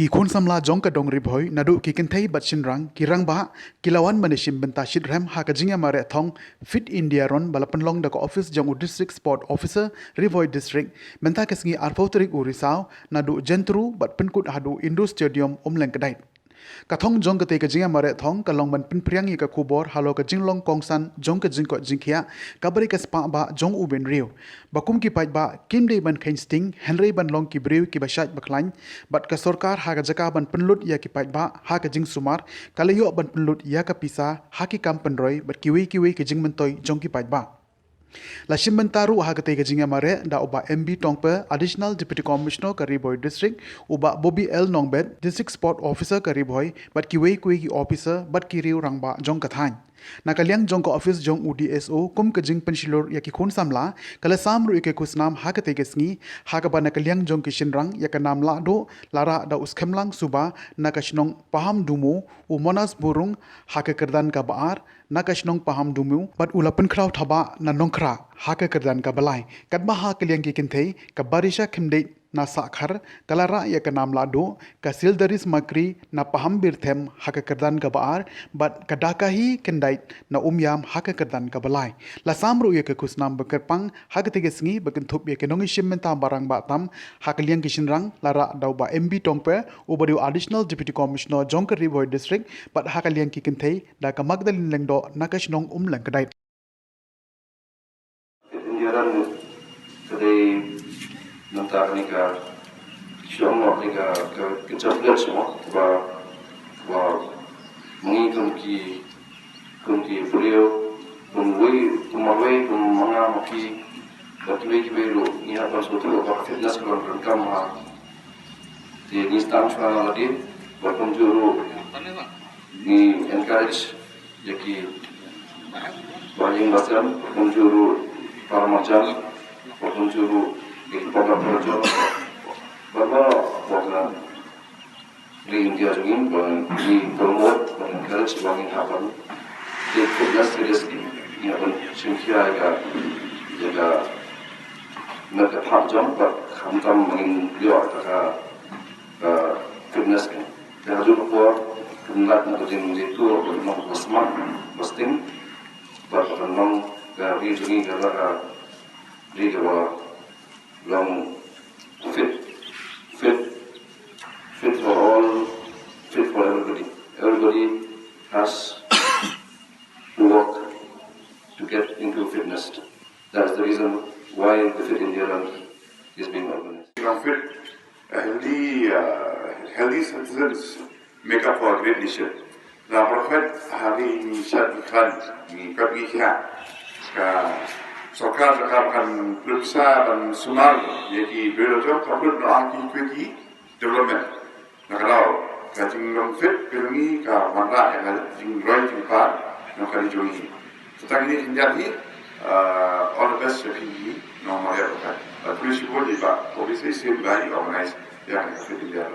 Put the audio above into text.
ki khun samla jong ka dong ri bhoi nadu ki kinthei bat shin rang ki rang ba kilawan manishim benta shit ram ha ka jingïamareh thong fit India ron bala pynlong da ka office jong district sport officer ri Bhoi district benta kesngi arfotrik urisau nadu jentru bat pinkut hadu Indo stadium omleng kedai kathong jong ka te ka jingïamareh thong ka long ban pin priang ka kubor halo ka jinglong kongsan jong ka jingko jingkhia kabari ka spa ba jong u ben riu bakum ki pai ba kim dei ban khain sting henry ban long ki briu ki bashat baklain bat ka sarkar ha ka jaka ban penlut ya ki pai ba ha ka jing sumar kalayo ban penlut ya ka pisa ha ki kam penroi bat kiwi ki jing mentoi jong ki pai ba La Shimbentaru Hakate Jingïamareh da Uba MB Tongpe Additional Deputy Commissioner Kari Bhoi District Uba Bobby L Nongbet District Sport Officer Kari Bhoi Bat Kiwei Kui Officer Bat Kiriu Rangba Jong Kathany Nakaliang Jong ka Office Jong UDSO Kum ka Jing Pensilor Yaki Khun Samla Kala Samru Ike Kusnam Hakate Sngi Hakaba Nakaliang Jong Kishinrang Yakanam La Do Lara da Uskemlang Suba Nakashnong Paham Dumu Umonas Burung Hakakerdan ka Baar Nakashnong Paham Dumu Bat Ulapan Kraw Thaba na Nongkra Hakakerdan ka Balai Kadba Hakaliang Kikinthei ka Barisha Khimdei na sakhar kalara ya ka nam lado ka sildaris makri na paham birthem hakakerdan ka baar bat kadakahi kendait na umyam hakakerdan ka balai la samru ya ka kusnam bekerpang hakatege sngi bekenthup ya kenongi shimmenta barang batam hakaliang kishinrang lara dauba MB tongpe ubariu additional deputy commissioner jongker Bhoi district bat hakaliang kikenthei da ka magdalin lengdo nakashnong lengkadai Nanti ni ka semua ni ka kecapnya semua mengi kumki beliau kumawai kumanga maki batu belu ni apa sebetulnya apa fitness kalau rekam di instan soal lagi berkunjung ni encourage jadi banyak macam berkunjung para macam berkunjung di pada projo bahwa bahkan di India juga di promote dan encourage bangin hapan di fitness seriously ya pun sehingga jaga mereka paham kam bangin dia kata fitness kan dan juga for kemudian untuk itu untuk smart posting bahkan memang dari sini kalau di long fit for all, fit for everybody. Everybody has to work to get into fitness. That's the reason why the Fit India Run is being organized. Fit, healthy citizens make up for a great nation. The Prophet hari syad iklan ni pergi Sokar akan periksa dan sumar jadi belajar kabel doa ki development. Nak kalau kajing long fit pergi ke mana yang ada jing roy jing par nak kali jogi. Tentang ini jadi all the best pergi nomor yang kan. Polisi boleh pak, polisi sih baik organize yang fit India.